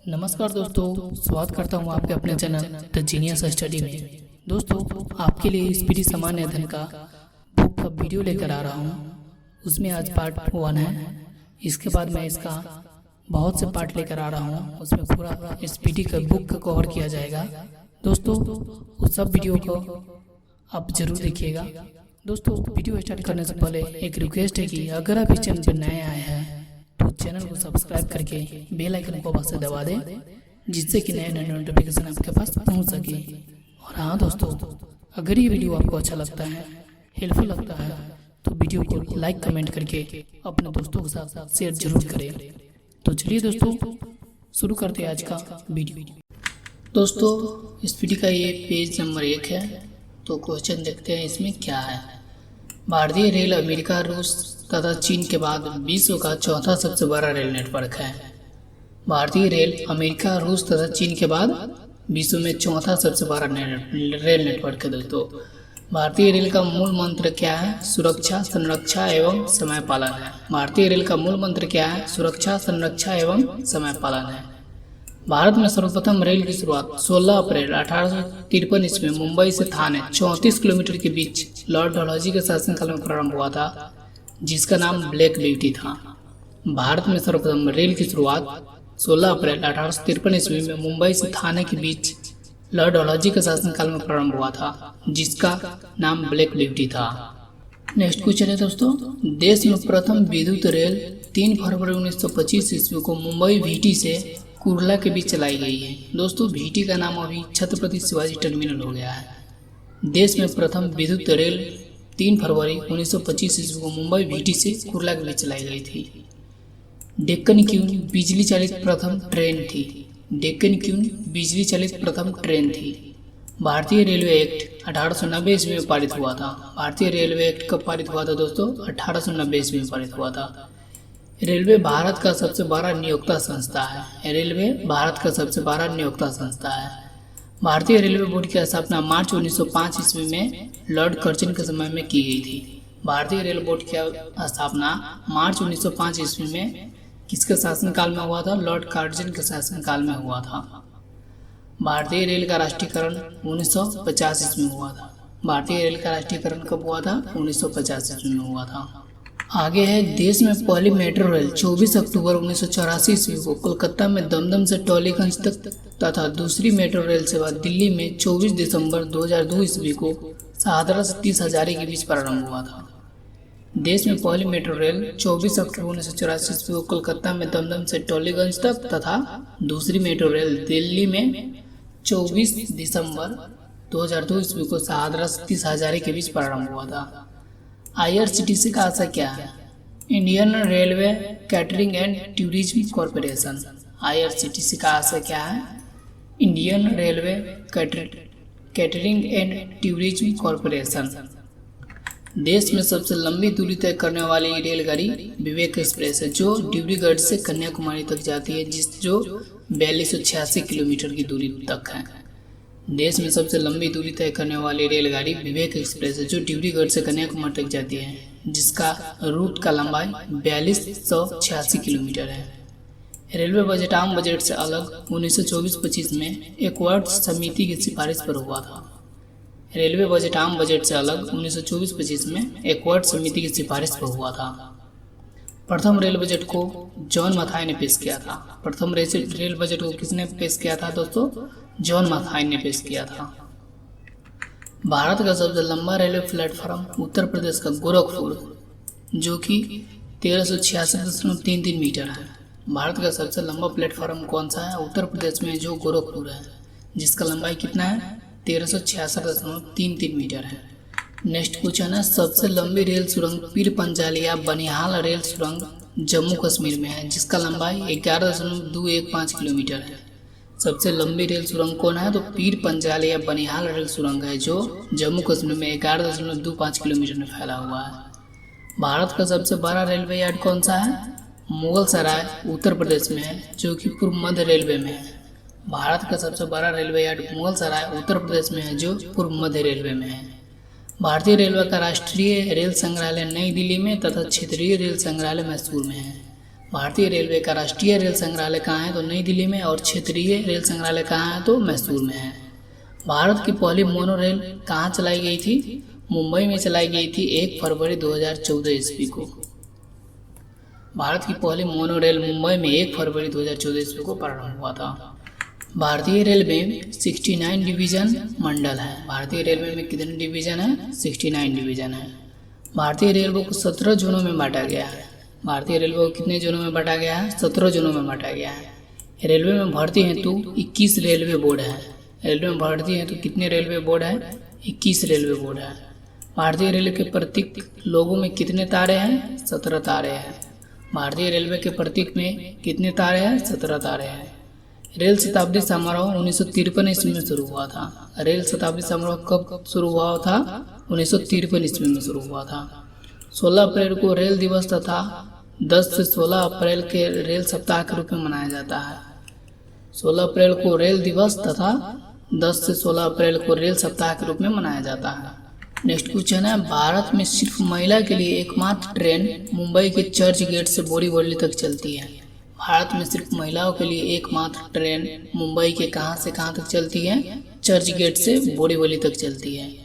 नमस्कार दोस्तों, स्वागत करता हूं आपके अपने चैनल द जीनियस स्टडी में। दोस्तों, आपके लिए स्पीडी सामान्य अध्ययन का बुक का वीडियो लेकर आ रहा हूं। उसमें आज पार्ट 1 है। इसके बाद मैं इसका बहुत से पार्ट लेकर आ रहा हूं। उसमें पूरा स्पीडी का बुक का कवर किया जाएगा। दोस्तों, उस सब वीडियो को आप जरूर देखिएगा। दोस्तों, वीडियो स्टार्ट करने से पहले एक रिक्वेस्ट है कि अगर आप इस चैनल पर नए आए हैं तो चैनल को सब्सक्राइब करके बेल आइकन को अवश्य दबा दें, जिससे कि नए नए नोटिफिकेशन आपके पास पहुंच सके। और हाँ दोस्तों, अगर ये वीडियो आपको अच्छा लगता है, हेल्पफुल लगता है, तो वीडियो को लाइक कमेंट करके अपने दोस्तों के साथ शेयर जरूर करें। तो चलिए दोस्तों, शुरू करते हैं आज का वीडियो। दोस्तों, इस वीडियो का ये पेज नंबर 1 है। तो क्वेश्चन देखते हैं इसमें क्या है। भारतीय रेल अमेरिका, रूस तथा चीन के बाद विश्व का चौथा सबसे बड़ा रेल नेटवर्क है। भारतीय रेल अमेरिका, रूस तथा चीन के बाद विश्व में चौथा सबसे बड़ा रेल नेटवर्क है। दोस्तों, भारतीय रेल का मूल मंत्र क्या है? सुरक्षा, संरक्षा एवं समय पालन है। भारतीय रेल का मूल मंत्र क्या है? सुरक्षा, संरक्षा एवं समय पालन है। भारत में सर्वप्रथम रेल की शुरुआत 16 अप्रैल 1853 ईस्वी में मुंबई से थाने 34 किलोमीटर के बीच लॉर्ड डलहौजी के शासनकाल में प्रारंभ हुआ था, जिसका नाम ब्लैक ब्यूटी था। भारत में सर्वप्रथम रेल की शुरुआत 16 अप्रैल 1853 ईस्वी में मुंबई से थाने के बीच लॉर्ड डलहौजी के शासनकाल में प्रारंभ हुआ था, जिसका नाम ब्लैक ब्यूटी था। नेक्स्ट क्वेश्चन है दोस्तों, देश में प्रथम विद्युत रेल 3 फरवरी 1925 ईस्वी को मुंबई भीटी से कुर्ला के बीच चलाई गई है। दोस्तों, भीटी का नाम अभी छत्रपति शिवाजी टर्मिनल हो गया है। देश में प्रथम विद्युत रेल 3 फरवरी 1925 ईस्वी को मुंबई भीटी से कुर्ला के बीच चलाई गई थी। डेक्कन क्वीन बिजली चालित प्रथम ट्रेन थी। डेक्कन क्वीन बिजली चालित प्रथम ट्रेन थी। भारतीय रेलवे एक्ट 1890 ईस्वी में पारित हुआ था। भारतीय रेलवे एक्ट कब पारित हुआ था दोस्तों? 1890 ईस्वी में पारित हुआ था। रेलवे भारत का सबसे बड़ा नियोक्ता संस्था है। रेलवे भारत का सबसे बड़ा नियोक्ता संस्था है। भारतीय रेलवे बोर्ड की स्थापना मार्च 1905 ईस्वी में लॉर्ड कर्जन के समय में की गई थी। भारतीय रेल बोर्ड की स्थापना मार्च 1905 ईस्वी में किसके शासनकाल में हुआ था? लॉर्ड कर्जन के शासनकाल में हुआ था। भारतीय रेल का राष्ट्रीयकरण 1950 ईस्वी में हुआ था। भारतीय रेल का राष्ट्रीयकरण कब हुआ था? 1950 ईस्वी में हुआ था। आगे है, देश में पहली मेट्रो रेल 24 अक्टूबर 1984 ईस्वी को कोलकाता में दमदम से टॉलीगंज तक तथा दूसरी मेट्रो रेल सेवा दिल्ली में 24 दिसंबर 2002 ईस्वी को शाहदरा से 30 हजारी के बीच प्रारंभ हुआ था। देश में पहली मेट्रो रेल 24 अक्टूबर 1984 ईस्वी को कोलकाता में दमदम से टॉलीगंज तक तथा दूसरी मेट्रो रेल दिल्ली में 24 दिसंबर 2002 ईस्वी को शाहदरा से 30 हजारी के बीच प्रारंभ हुआ था। IRCTC का आशय क्या है? Indian railway catering and tourism corporation. IRCTC का आशय क्या है? Indian railway catering and tourism corporation. देश में सबसे लंबी दूरी तय करने वाली रेलगाड़ी विवेक एक्सप्रेस है, जो डिब्रूगढ़ से कन्याकुमारी तक जाती है, जो 4286 किलोमीटर की दूरी तक है। देश में सबसे लंबी दूरी तय करने वाली रेलगाड़ी विवेक एक्सप्रेस है, जो डिब्रूगढ़ से कन्याकुमारी तक जाती है, जिसका रूट का लंबाई 4286 किलोमीटर है। रेलवे बजट आम बजट से अलग 1924-25 में एक्वार्ड समिति की सिफारिश पर हुआ था। रेलवे बजट आम बजट से अलग 1924-25 में एक्वार्ड समिति की सिफारिश पर हुआ था। प्रथम रेल बजट को जॉन मथाई ने पेश किया था। प्रथम रेल बजट को किसने पेश किया था दोस्तों? जॉन मथाई ने पेश किया था। भारत का सबसे लंबा रेलवे प्लेटफॉर्म उत्तर प्रदेश का गोरखपुर, जो कि 1366.33 मीटर है। भारत का सबसे लंबा प्लेटफॉर्म कौन सा है? उत्तर प्रदेश में, जो गोरखपुर है, जिसका लंबाई कितना है? 1366.33 मीटर है। नेक्स्ट क्वेश्चन है, सबसे लंबी रेल सुरंग पीर पंजाली या बनिहाल रेल सुरंग जम्मू कश्मीर में है, जिसका लंबाई 11.215 किलोमीटर है। सबसे लंबी रेल सुरंग कौन है? तो पीर पंजाली या बनिहाल रेल सुरंग है, जो जम्मू कश्मीर में 11.25 किलोमीटर में फैला हुआ है। भारत का सबसे बड़ा रेलवे यार्ड कौन सा है? मुगल सराय उत्तर प्रदेश में है, जो कि पूर्व मध्य रेलवे में है। भारत का सबसे बड़ा रेलवे यार्ड मुगल सराय उत्तर प्रदेश में है, जो पूर्व मध्य रेलवे में है। भारतीय रेलवे का राष्ट्रीय रेल संग्रहालय नई दिल्ली में तथा क्षेत्रीय रेल संग्रहालय मैसूर में है। भारतीय रेलवे का राष्ट्रीय रेल संग्रहालय कहाँ है? तो नई दिल्ली में। और क्षेत्रीय रेल संग्रहालय कहाँ है? तो मैसूर में है। भारत की पहली मोनो रेल कहाँ चलाई गई थी? मुंबई में चलाई गई थी 1 फरवरी 2014 ईस्वी को। भारत की पहली मोनो रेल मुंबई में 1 फरवरी 2014 ईस्वी को प्रारंभ हुआ था। भारतीय रेलवे में 69 डिवीजन मंडल है। भारतीय रेलवे में कितने डिवीजन है? 69 डिवीजन है। भारतीय रेलवे को 17 जोनों में बांटा गया है। भारतीय रेलवे को कितने जोनों में बांटा गया है? 17 जोनों में बांटा गया है। रेलवे में भर्ती हेतु 21 रेलवे बोर्ड है। रेलवे में भर्ती हेतु कितने रेलवे बोर्ड है? 21 रेलवे बोर्ड है। भारतीय रेलवे के प्रतीक लोगो में कितने तारे हैं? 17 तारे हैं। भारतीय रेलवे के प्रतीक में कितने तारे हैं? 17 तारे हैं। रेल शताब्दी समारोह 1953 ईस्वी में शुरू हुआ था। रेल शताब्दी समारोह कब शुरू हुआ था? 1953 ईस्वी में शुरू हुआ था। 16 अप्रैल को रेल दिवस तथा 10 से 16 अप्रैल के रेल सप्ताह के रूप में मनाया जाता है। 16 अप्रैल को रेल दिवस तथा 10 से 16 अप्रैल को रेल सप्ताह के रूप में मनाया जाता है। नेक्स्ट क्वेश्चन है, भारत में सिर्फ महिला के लिए एकमात्र ट्रेन मुंबई के चर्च गेट से बोरीवली तक चलती है। भारत में सिर्फ महिलाओं के लिए एकमात्र ट्रेन मुंबई के कहां से कहां तक चलती है? चर्च गेट से बोरीवली तक चलती है।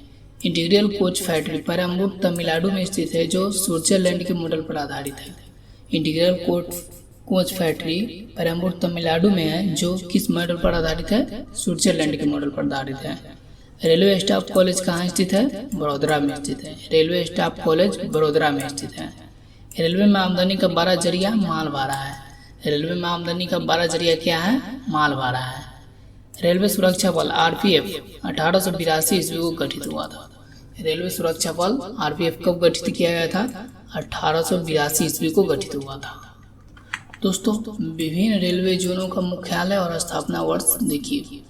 Integral coach factory Perambur Tamil Nadu में स्थित है, जो स्विट्जरलैंड के मॉडल पर आधारित है। Integral coach factory Perambur Tamil Nadu में है, जो किस मॉडल पर आधारित है? स्विट्जरलैंड के मॉडल पर आधारित है। रेलवे स्टाफ कॉलेज कहाँ स्थित है? बड़ोदरा में स्थित है। रेलवे स्टाफ कॉलेज बड़ोदरा में स्थित है। रेलवे में आमदनी का 12 जरिया माल भाड़ा है। रेलवे में आमदनी का 12 जरिया क्या है? माल भाड़ा है। रेलवे सुरक्षा बल आरपीएफ 1882 ईस्वी को गठित हुआ था। रेलवे सुरक्षा बल आरपीएफ कब गठित किया गया था? 1882 ईस्वी को गठित हुआ था। दोस्तों, विभिन्न रेलवे जोनों का मुख्यालय और स्थापना वर्ष देखिए।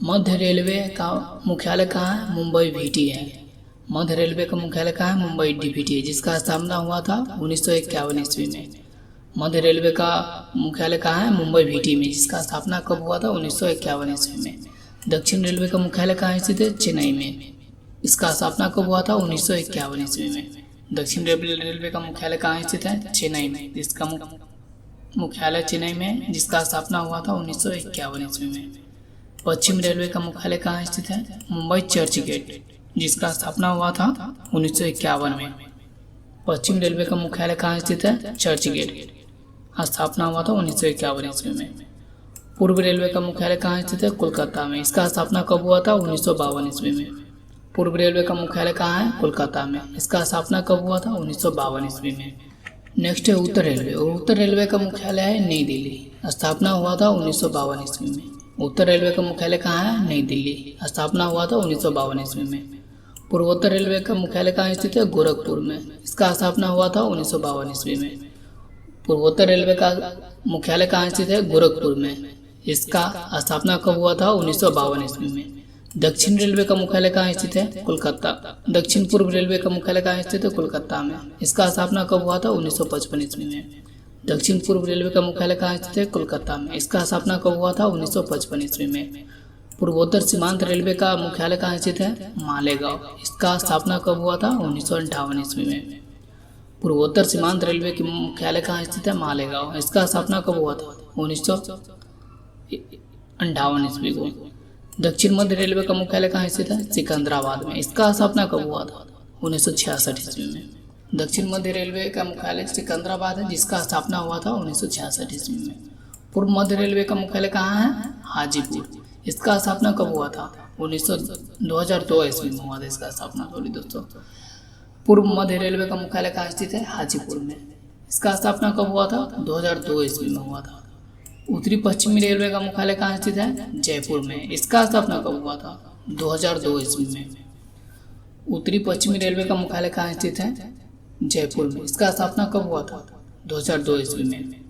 मध्य रेलवे का मुख्यालय कहाँ है? मुंबई भीटी है। मध्य रेलवे का मुख्यालय कहाँ है? मुंबई डीभीटी है, जिसका स्थापना हुआ था 1951 ईस्वी में। मध्य रेलवे का मुख्यालय कहाँ है? मुंबई भीटी में, जिसका स्थापना कब हुआ था? 1951 ईस्वी में। दक्षिण रेलवे का मुख्यालय कहाँ स्थित है? चेन्नई में। इसका स्थापना कब हुआ था? 1951 ईस्वी में। दक्षिण रेलवे का मुख्यालय कहाँ स्थित है? चेन्नई में। जिसका मुख्यालय चेन्नई में, जिसका स्थापना हुआ था 1951 ईस्वी में। पश्चिम रेलवे का मुख्यालय कहाँ स्थित है? मुंबई चर्च गेट, जिसका स्थापना हुआ था 1951 में। पश्चिम रेलवे का मुख्यालय कहाँ स्थित है? चर्च गेट, स्थापना हुआ था 1951 ईस्वी में। पूर्व रेलवे का मुख्यालय कहाँ स्थित है? कोलकाता में। इसका स्थापना कब हुआ था? 1952 ईस्वी में। पूर्व रेलवे का मुख्यालय कहाँ है? कोलकाता में। इसका स्थापना कब हुआ था? 1952 ईस्वी में। नेक्स्ट है उत्तर रेलवे। उत्तर रेलवे का मुख्यालय है नई दिल्ली, स्थापना हुआ था 1952 ईस्वी में। उत्तर रेलवे का मुख्यालय कहाँ है? नई दिल्ली, स्थापना हुआ था 1952 ईस्वी में। पूर्वोत्तर रेलवे का मुख्यालय कहाँ स्थित है? गोरखपुर में। इसका स्थापना हुआ था 1952 ईस्वी में। पूर्वोत्तर रेलवे का मुख्यालय कहाँ स्थित है? गोरखपुर में। इसका स्थापना कब हुआ था? 1952 ईस्वी में। दक्षिण रेलवे का मुख्यालय कहाँ स्थित है? कोलकाता। दक्षिण पूर्व रेलवे का मुख्यालय कहाँ स्थित है? कोलकाता में। इसका स्थापना कब हुआ था? 1955 ईस्वी में। दक्षिण पूर्व रेलवे का मुख्यालय कहाँ स्थित है? कोलकाता में। इसका स्थापना कब हुआ था? 1955 ईस्वी में। पूर्वोत्तर सीमांत रेलवे का मुख्यालय कहाँ स्थित है? मालेगांव। इसका स्थापना कब हुआ था? 1958 ईस्वी में। पूर्वोत्तर सीमांत रेलवे की मुख्यालय कहाँ स्थित है? मालेगांव। इसका स्थापना कब हुआ था? 1958 ईस्वी को। दक्षिण मध्य रेलवे का मुख्यालय कहाँ स्थित है? सिकंदराबाद में। इसका स्थापना कब हुआ था? 1966 ईस्वी में। दक्षिण मध्य रेलवे का मुख्यालय सिकंदराबाद है, जिसका स्थापना हुआ था 1966 ईस्वी में। पूर्व मध्य रेलवे का मुख्यालय कहाँ है? हाजीपुर। इसका स्थापना कब हुआ था? 2002 ईस्वी में हुआ था इसका स्थापना। सॉरी दोस्तों, पूर्व मध्य रेलवे का मुख्यालय कहाँ स्थित है? हाजीपुर में। इसका स्थापना कब हुआ था? 2002 ईस्वी में हुआ था। उत्तरी पश्चिमी रेलवे का मुख्यालय कहाँ स्थित है? जयपुर में। इसका स्थापना कब हुआ था? 2002 ईस्वी में। उत्तरी पश्चिमी रेलवे का मुख्यालय कहाँ स्थित है? जयपुर में। इसका स्थापना कब हुआ था? 2002 ईस्वी में।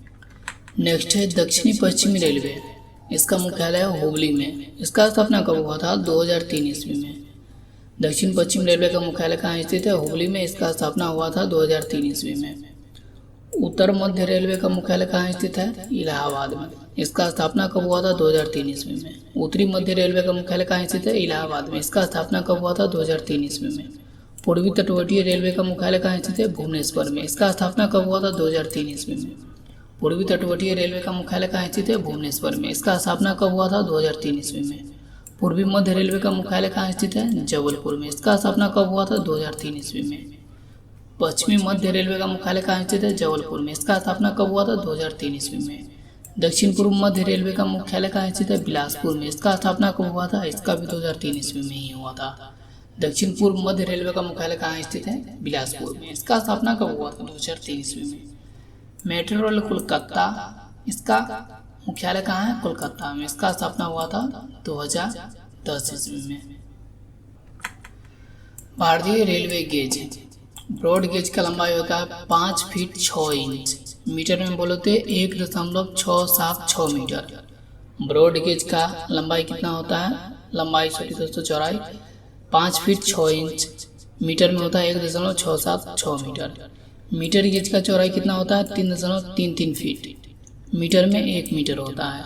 नेक्स्ट है दक्षिणी पश्चिमी रेलवे। इसका मुख्यालय है हुबली में। इसका स्थापना कब हुआ था? 2003 ईस्वी में। दक्षिण पश्चिम रेलवे का मुख्यालय कहाँ स्थित है? हुबली में। इसका स्थापना हुआ था 2003 ईस्वी में। उत्तर मध्य रेलवे का मुख्यालय कहाँ स्थित है? इलाहाबाद में। इसका स्थापना कब हुआ था? 2003 ईस्वी में। उत्तरी मध्य रेलवे का मुख्यालय कहाँ स्थित है? इलाहाबाद में। इसका स्थापना कब हुआ था? 2003 ईस्वी में। पूर्वी तटवर्तीय रेलवे का मुख्यालय कहाँ स्थित है? भुवनेश्वर में। इसका स्थापना कब हुआ था? 2003 ईस्वी में। पूर्वी तटवर्तीय रेलवे का मुख्यालय कहाँ स्थित है? भुवनेश्वर में। इसका स्थापना कब हुआ था? 2003 ईस्वी में। पूर्वी मध्य रेलवे का मुख्यालय कहाँ स्थित है? जबलपुर में। इसका स्थापना कब हुआ था? 2003 ईस्वी में। पश्चिमी मध्य रेलवे का मुख्यालय कहाँ स्थित है? जबलपुर में। इसका स्थापना कब हुआ था? 2003 ईस्वी में। दक्षिण पूर्व मध्य रेलवे का मुख्यालय कहाँ स्थित है? बिलासपुर में। इसका स्थापना कब हुआ था? इसका भी 2003 ईस्वी में ही हुआ था। दक्षिण पूर्व मध्य रेलवे का मुख्यालय कहाँ स्थित है? बिलासपुर में। इसका स्थापना कब हुआ था? 2003 ईस्वी में। मेट्रो रेल कोलकाता, इसका मुख्यालय कहाँ है? कोलकाता में। इसका स्थापना हुआ था 2010 ईस्वी में। भारतीय रेलवे गेज, ब्रॉड गेज का लंबाई होता है 5 फीट 6 इंच। मीटर में बोले तो 1.676 मीटर। ब्रॉड गेज का लंबाई कितना होता है? लंबाई चौड़ाई 5 फीट 6 इंच। मीटर में होता है 1.676 मीटर। मीटर गेज का चौड़ाई कितना होता है? 3.33 फीट। मीटर में 1 मीटर होता है।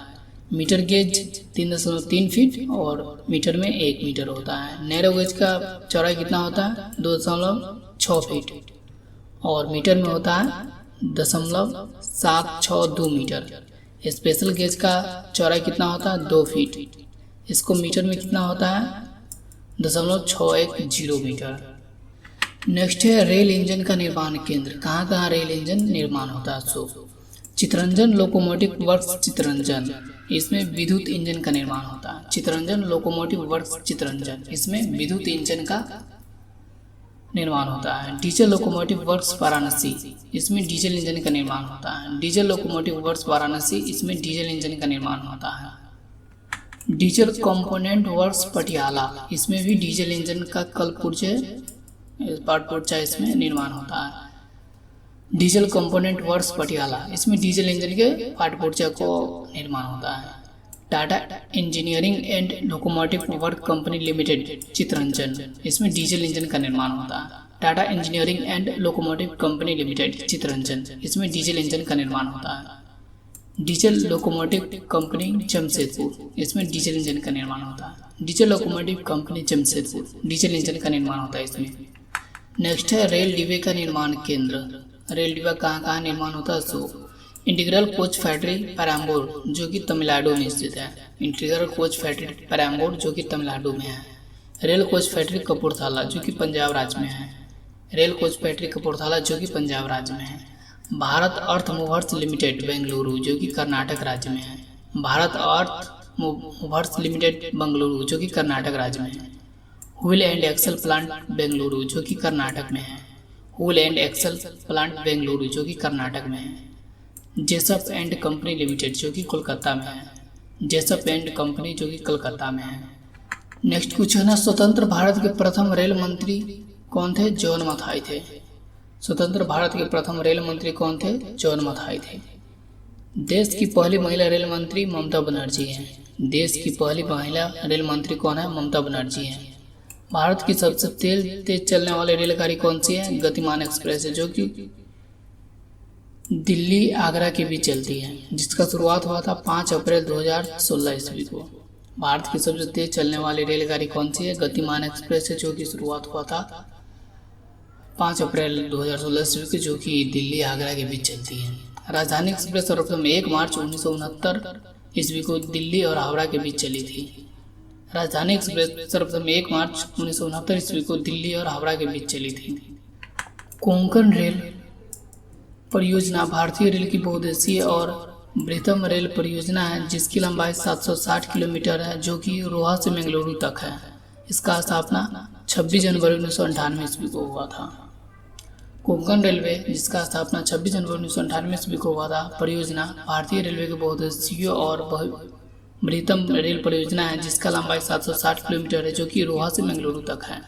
मीटर गेज 3.3 फीट और मीटर में 1 मीटर होता है। नैरो गेज का चौड़ाई कितना होता है? 2.6 फीट और मीटर में होता है 0.762 मीटर। स्पेशल गेज का चौड़ाई कितना होता है? 2 फीट। इसको मीटर में कितना होता है? 0.610 मीटर। नेक्स्ट है रेल इंजन का निर्माण केंद्र। कहाँ कहाँ रेल इंजन निर्माण होता है? चितरंजन लोकोमोटिव वर्क्स चितरंजन, इसमें विद्युत इंजन का निर्माण होता है। चितरंजन लोकोमोटिव वर्क्स चितरंजन, इसमें विद्युत इंजन का निर्माण होता है। डीजल लोकोमोटिव वर्क्स वाराणसी, इसमें डीजल इंजन का निर्माण होता है। डीजल लोकोमोटिव वर्क्स वाराणसी, इसमें डीजल इंजन का निर्माण होता है। डीजल कंपोनेंट वर्क्स पटियाला, इसमें भी डीजल इंजन का पार्ट इसमें निर्माण होता है। डीजल कंपोनेंट वर्क्स पटियाला, इसमें डीजल इंजन के पार्ट पुर्जा को निर्माण होता है। Tata engineering and locomotive work company limited Chittaranjan, इसमें डीजल इंजन का निर्माण होता है। Tata engineering and locomotive company limited Chittaranjan, इसमें डीजल इंजन का निर्माण होता है। डीजल लोकोमोटिव कंपनी जमशेदपुर, इसमें डीजल इंजन का निर्माण होता है। Diesel locomotive company Jamshedpur, diesel engine का निर्माण होता है इसमें। नेक्स्ट है रेल डिब्बे का निर्माण केंद्र। रेल डिब्बा कहाँ कहाँ निर्माण होता है? इंटीग्रल कोच फैक्ट्री पेरम्बूर, जो कि तमिलनाडु में स्थित है। इंटीग्रल कोच फैक्ट्री पेरम्बूर, जो कि तमिलनाडु में है। रेल कोच फैक्ट्री कपूरथला, जो कि पंजाब राज्य में है। रेल कोच फैक्ट्री कपूरथला, जो कि पंजाब राज्य में है। Bharat earth movers limited Bengaluru, जो कि कर्नाटक राज्य में है। Bharat earth movers limited Bengaluru, जो कि कर्नाटक राज्य में है। Wheel and axle plant Bengaluru, जो कि कर्नाटक में है। Wheel and axle plant Bengaluru, जो कि कर्नाटक में है। जेसप एंड कंपनी लिमिटेड, जो कि कोलकाता में है। जेसप एंड कंपनी, जो कि कोलकाता में है। नेक्स्ट क्वेश्चन है, स्वतंत्र भारत के प्रथम रेल मंत्री कौन थे? जॉन मथाई थे। स्वतंत्र भारत के प्रथम रेल मंत्री कौन थे? जॉन मथाई थे। देश की पहली महिला रेल मंत्री ममता बनर्जी हैं। देश की पहली महिला रेल मंत्री कौन है? ममता बनर्जी हैं। भारत की सबसे तेज चलने वाली रेलगाड़ी कौन सी है? गतिमान एक्सप्रेस है, जो कि दिल्ली आगरा के बीच चलती है, जिसका शुरुआत हुआ था 5 अप्रैल 2016 ईस्वी को। भारत की सबसे तेज चलने वाली रेलगाड़ी कौन सी है? गतिमान एक्सप्रेस है, जो कि शुरुआत हुआ था 5 अप्रैल 2016 ईस्वी को, जो कि दिल्ली आगरा के बीच चलती है। राजधानी एक्सप्रेस सर्वप्रथम 1 मार्च 1969 ईस्वी को दिल्ली और हावड़ा के बीच चली थी। राजधानी एक्सप्रेस सर्वप्रथम 1 मार्च 1969 ईस्वी को दिल्ली और हावड़ा के बीच चली थी। कोंकण रेल परियोजना भारतीय रेल की बहुउद्देशीय और बृहत्तम रेल परियोजना है, जिसकी लंबाई 760 किलोमीटर है, जो कि रोहा से मंगलुरु तक है। इसका स्थापना 26 जनवरी 1998 ईस्वी को हुआ था। कोंकण रेलवे, जिसका स्थापना 26 जनवरी 1998 ईस्वी को हुआ था, परियोजना भारतीय रेलवे की बहुउद्देशीय और बृहत्तम रेल परियोजना है, जिसका लंबाई 760 किलोमीटर है, जो कि रोहा से मंगलुरु तक है।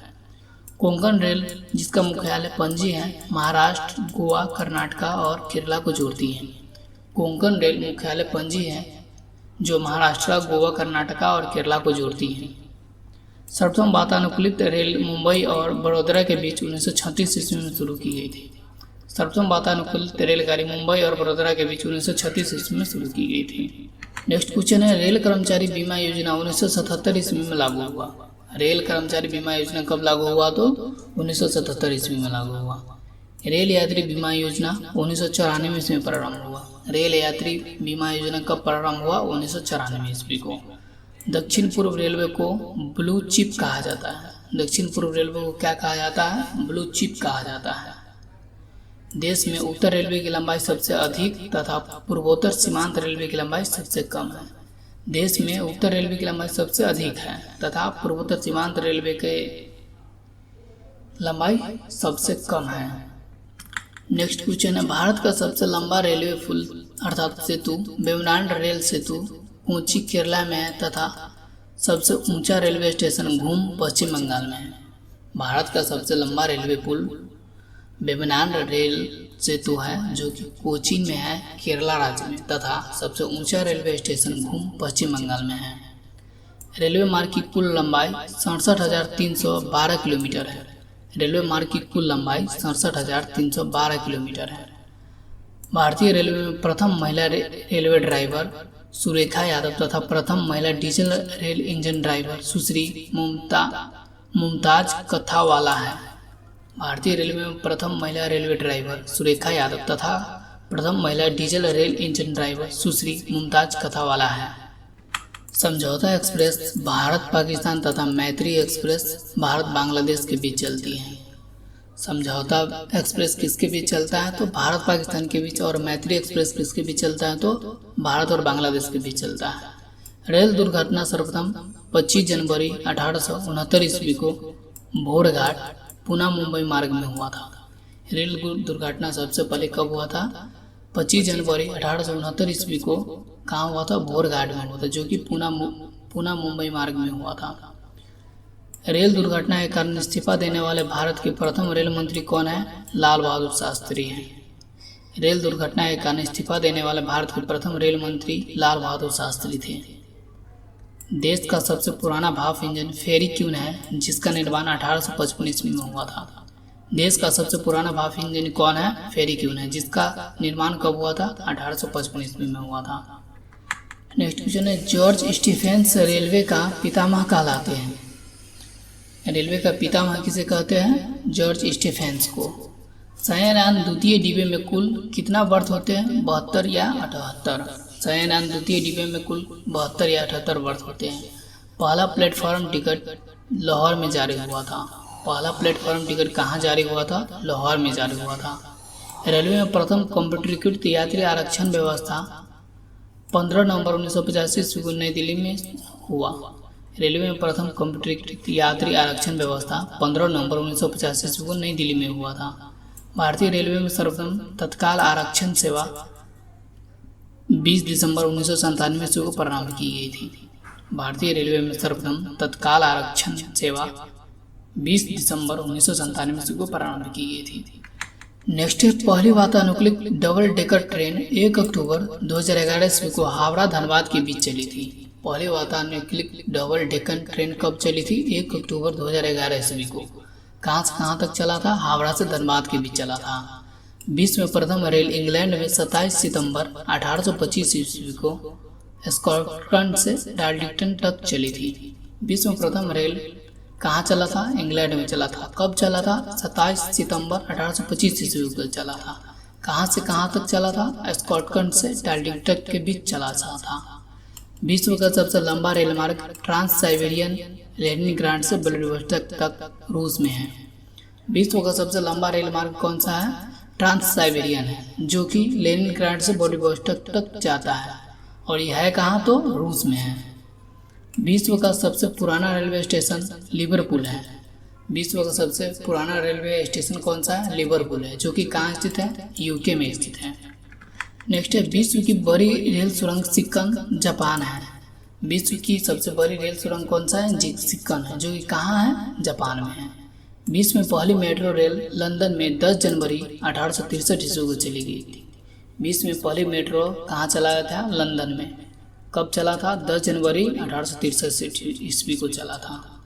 कोंकण रेल, जिसका मुख्यालय पणजी है, महाराष्ट्र, गोवा, कर्नाटका और केरला को जोड़ती है। कोंकण रेल मुख्यालय पणजी है, जो महाराष्ट्र, गोवा, कर्नाटका और केरला को जोड़ती है। सर्वप्रथम वातानुकूलित रेल मुंबई और बड़ौदा के बीच 1936 ईस्वी में शुरू की गई थी। सर्वप्रथम वातानुकूलित रेलगाड़ी मुंबई और बड़ौदा के बीच 1936 ईस्वी में शुरू की गई थी। नेक्स्ट क्वेश्चन है, रेल कर्मचारी बीमा योजना 1977 ईस्वी में लागू हुआ। रेल कर्मचारी बीमा योजना कब लागू हुआ? तो 1977 ईस्वी में लागू हुआ। रेल यात्री बीमा योजना 1994 ईस्वी में प्रारंभ हुआ। रेल यात्री बीमा योजना कब प्रारंभ हुआ? 1994 ईस्वी को। दक्षिण पूर्व रेलवे को ब्लू चिप कहा जाता है। दक्षिण पूर्व रेलवे को क्या कहा जाता है? ब्लू चिप कहा जाता है। देश में उत्तर रेलवे की लंबाई सबसे अधिक तथा पूर्वोत्तर सीमांत रेलवे की लंबाई सबसे कम है। देश में उत्तर रेलवे की लंबाई सबसे अधिक है तथा पूर्वोत्तर सीमांत रेलवे के लंबाई सबसे कम है। नेक्स्ट क्वेश्चन है, भारत का सबसे लंबा रेलवे पुल अर्थात सेतु वेम्बनाड रेल सेतु कोची केरला में है तथा सबसे ऊंचा रेलवे स्टेशन घूम पश्चिम बंगाल में है। भारत का सबसे लंबा रेलवे पुल वेम्बनाड रेल सेतु है जो कि कोचीन में है केरला राज्य में तथा सबसे ऊंचा रेलवे स्टेशन घूम पश्चिम बंगाल में है। रेलवे मार्ग की कुल लंबाई 67,312 किलोमीटर है। रेलवे मार्ग की कुल लंबाई 67,312 किलोमीटर है। भारतीय रेलवे में प्रथम महिला रेलवे ड्राइवर सुरेखा यादव तथा प्रथम महिला डीजल रेल इंजन ड्राइवर सुश्री मुमताज कथावाला है। भारतीय रेलवे में प्रथम महिला रेलवे ड्राइवर सुरेखा यादव तथा प्रथम महिला डीजल रेल इंजन ड्राइवर सुश्री मुमताज कथावाला है। समझौता एक्सप्रेस भारत पाकिस्तान तथा मैत्री एक्सप्रेस भारत बांग्लादेश के बीच चलती है। समझौता एक्सप्रेस किसके बीच चलता है? तो भारत पाकिस्तान के बीच। और मैत्री एक्सप्रेस किसके बीच चलता है? तो भारत और बांग्लादेश के बीच चलता है। रेल दुर्घटना सर्वप्रथम 25 जनवरी 1869 ईस्वी को भोरघाट पुणे मुंबई मार्ग में हुआ था। रेल दुर्घटना सबसे पहले कब हुआ था? 25 जनवरी 1869 ईस्वी को कहाँ हुआ था? भोरघाट में हुआ था, जो कि पुणे मुंबई मार्ग में हुआ था। रेल दुर्घटना के कारण इस्तीफा देने वाले भारत के प्रथम रेल मंत्री कौन है? लाल बहादुर शास्त्री हैं। रेल दुर्घटना के कारण इस्तीफा देने वाले भारत के प्रथम रेल मंत्री लाल बहादुर शास्त्री थे। देश का सबसे पुराना भाप इंजन फेरी क्यून है जिसका निर्माण 1855 ईस्वी में हुआ था। देश का सबसे पुराना भाप इंजन कौन है? फेरी क्यून है जिसका निर्माण कब हुआ था? 1855 ईस्वी में हुआ था। नेक्स्ट क्वेश्चन है, जॉर्ज स्टीफेंस रेलवे का पितामह कहलाते हैं। रेलवे का पितामह किसे कहते हैं? जॉर्ज स्टीफेंस को। शयनयान द्वितीय डिब्बे में कुल कितना बर्थ होते हैं? 72 या 78। शयनयान द्वितीय डिब्बे में कुल 72 या 78 बर्थ होते हैं। पहला प्लेटफॉर्म टिकट लाहौर में जारी हुआ था। पहला प्लेटफॉर्म टिकट कहाँ जारी हुआ था? लाहौर में जारी हुआ था। रेलवे में प्रथम कंप्यूटरीकृत यात्री आरक्षण व्यवस्था 15 नवंबर 1985 ईस्वी को नई दिल्ली में हुआ। रेलवे में प्रथम कंप्यूटरीकृत यात्री आरक्षण व्यवस्था 15 नवंबर 1985 ईस्वी को नई दिल्ली में हुआ था। भारतीय रेलवे में सर्वप्रथम तत्काल आरक्षण सेवा 20 दिसंबर 1997 ईस्वी को प्रारंभ की गई थी। भारतीय रेलवे में सर्वप्रथम तत्काल आरक्षण सेवा 20 दिसंबर 1997 ईस्वी को प्रारंभ की गई थी। नेक्स्ट है, पहली वातानुकूलित डबल डेकर ट्रेन 1 अक्टूबर 2011 ईस्वी को हावड़ा धनबाद के बीच चली थी। पहली वातानुकूलित डबल डेकर ट्रेन कब चली थी? 1 अक्टूबर 2011 ईस्वी को। कहाँ से कहाँ तक चला था? हावड़ा से धनबाद के बीच चला था। विश्व में प्रथम रेल इंग्लैंड में 27 सितंबर 1825 ईस्वी को स्कॉटलैंड से डार्लिंगटन तक चली थी। विश्व में प्रथम रेल कहाँ चला था? इंग्लैंड में चला था। कब चला था? 27 सितंबर 1825 ईस्वी को चला था। कहाँ से कहाँ तक चला था? स्कॉटलैंड से डार्लिंगटन के बीच चला था। विश्व का सबसे लंबा रेल मार्ग ट्रांस साइबेरियन लेनिनग्राड से व्लादिवोस्टोक तक रूस में है। विश्व का सबसे लंबा रेल मार्ग कौन सा है? ट्रांस साइबेरियन है, जो कि लेनिनग्राड से व्लादिवोस्टोक तक जाता है और यह है कहाँ? तो रूस में है। विश्व का सबसे पुराना रेलवे स्टेशन लिवरपूल है। विश्व का सबसे पुराना रेलवे स्टेशन कौन सा है? लिवरपूल है, जो कि कहाँ स्थित है? यूके में स्थित है। नेक्स्ट है, विश्व की बड़ी रेल सुरंग सिक्कन जापान है। विश्व की सबसे बड़ी रेल सुरंग कौन सा है? सिक्कन है, जो कि कहाँ है? जापान में है। विश्व में पहली मेट्रो रेल लंदन में 10 जनवरी 1863 ईस्वी को चली गई थी। विश्व में पहली मेट्रो कहाँ चलाया था? लंदन में। कब चला था? 10 जनवरी 1863 ईस्वी को चला था।